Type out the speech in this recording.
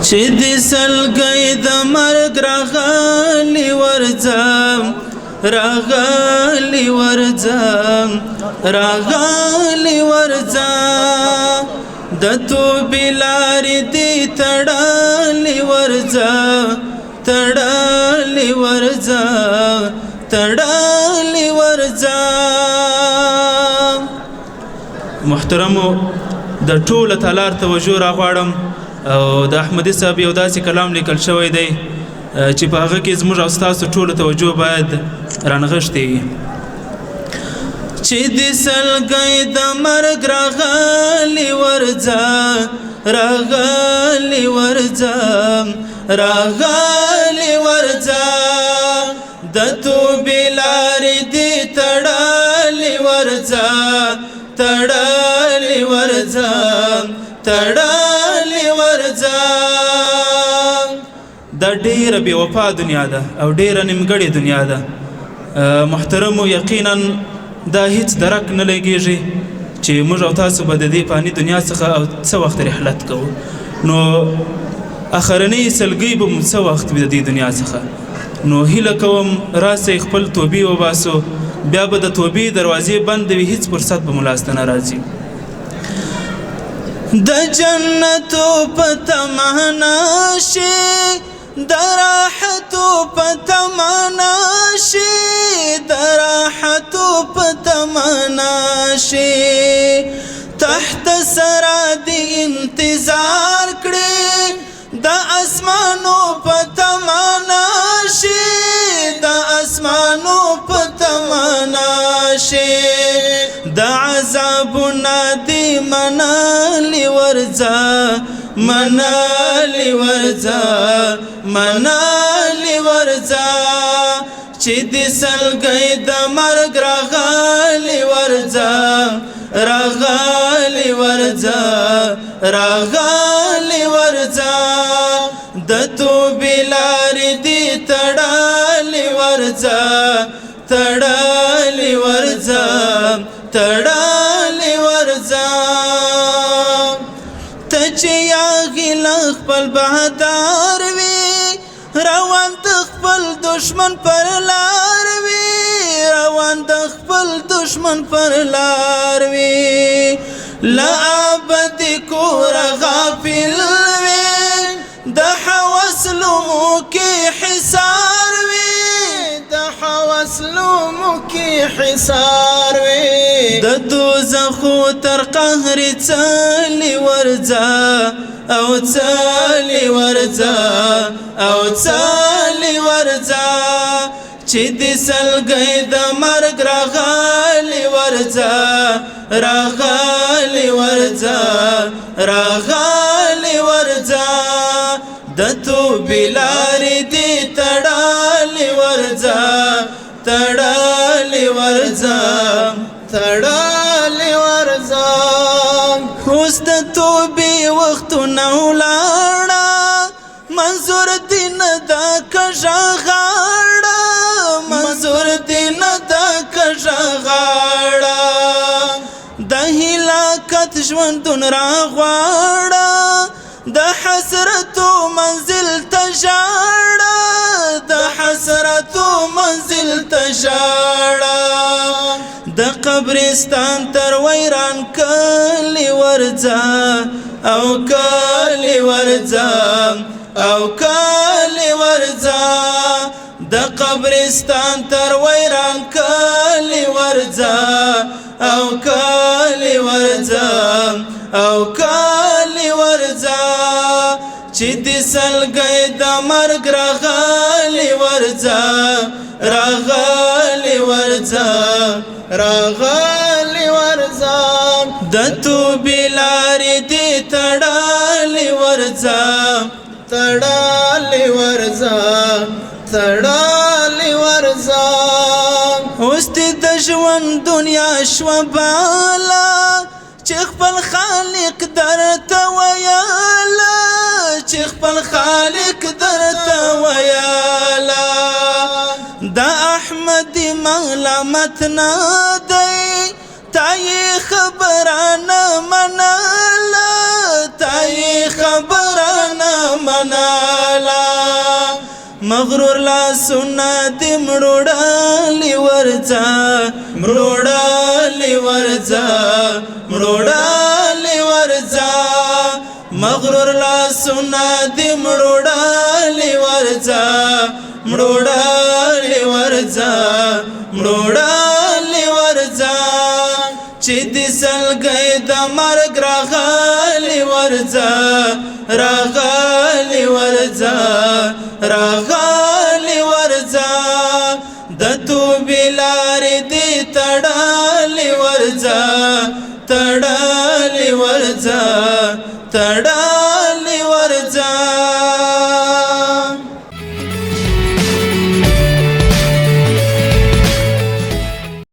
چې د سلګۍ د مرګ راغلی ورځم راغلی ورځم راغلی ورځم د توبې لارې دې تړلې ورځم تړلې ورځم تړلې ورځم. محترمو د ټوله تالار توجه راغواړم او د احمدي صاحب یو داسې کلام لیکل شوی دی چې په هغه کې زموږ او ستاسو ټولو توجه باید رانغښتې وي. چې د سلګۍ د مرګ راغلی ورځم راغلی ورځم راغلی ورځم د توبې لارې دې تړلې ورځم تړلې ورځم تړلې ورځم. دا ډېره بې وفا دنیا ده او ډېره نیمګړې دنیا ده. محترمو یقینا دا هیڅ درک نه لګېږي چې موږ او تاسو به د دې فاني دنیا څخه او څه وخت رحلت کوو. نو اخرنۍ سلګۍ به مو څه وخت وي د دې دنیا څخه. نو هیله کوم راسئ خپل توبې وباسو، بیا به د توبې دروازې بندې وي، هیڅ فرصت به مو لاسته نه راځي. د جنتو په تمنا شي د راحتو په تمنا شي د راحتو په تمنا شي تحت سرا دی انتظار کړي د اسمانو په تمنا شي د اسمانو په تمنا شي د عذابنا دی منالی ورځه منالی ورځه منالی ورځه چې د سلګۍ د مرګ راغلی ورځه راغلی ورځه راغلی ورځه د توبې لارې دې تړلې ورځه تړلې ورځه تړلې ورځه. ته چې یاغي له خپل بهادار وي روان د خپل دشمن پر لار وي روان د خپل دشمن پر لار وي له ابدي کوره غافل وي د حوس لومو کې حصار وي د حوس لومو کې حصار وي د دوزخو تر قهر څلې ورځه او څلې ورځه او څلې ورځه چې د سلګۍ د مرګ راغلی ورځه راغلی ورځه راغلی ورځه د توبې لارې دې تړلې ورځه تړلې ورځه تړلې ورځه. اوس د توبې وختونه ولاړه منظور دې نه ده کږه غاړه منظور دې نه ده کږه غاړه د هلاکت ژوندون راغواړه د حسرتو منزل ته ژاړه د حسرتو منزل ته ژاړه د قبرستان تر ویران کلی ورځه او کلی ورځه او کلی ورځه د قبرستان تر ویران کلی ورځه او کلی ورځه او کلی ورځه چې د سلګۍ د مرګ راغلی ورځه راغلی ورځه راغلی ورځه د توبې لارې دې تړلې ورځه تړلې ورځه تړلې ورځه. اوس دې د ژوند دنیا شوه باله چې خپل خالق درته ویاله چې خپل خالق درته ویاله د احمدي ملامت نه دی تا یې خبره نه منله تا یې خبره نه مغرور لاسونه دې مړوړلي ورځه مړوړلي ورځه مړوړلي ورځه مغرور لاسونه دې مړوړلي ورځه مړوړلي ورځه مړوړلي ورځه چې دې سلګۍ د مرګ راغلي ورځه راغلي ورځه راغلي ورځه د توبې لارې دې تړلي ورځه تړلي ورځه تړلي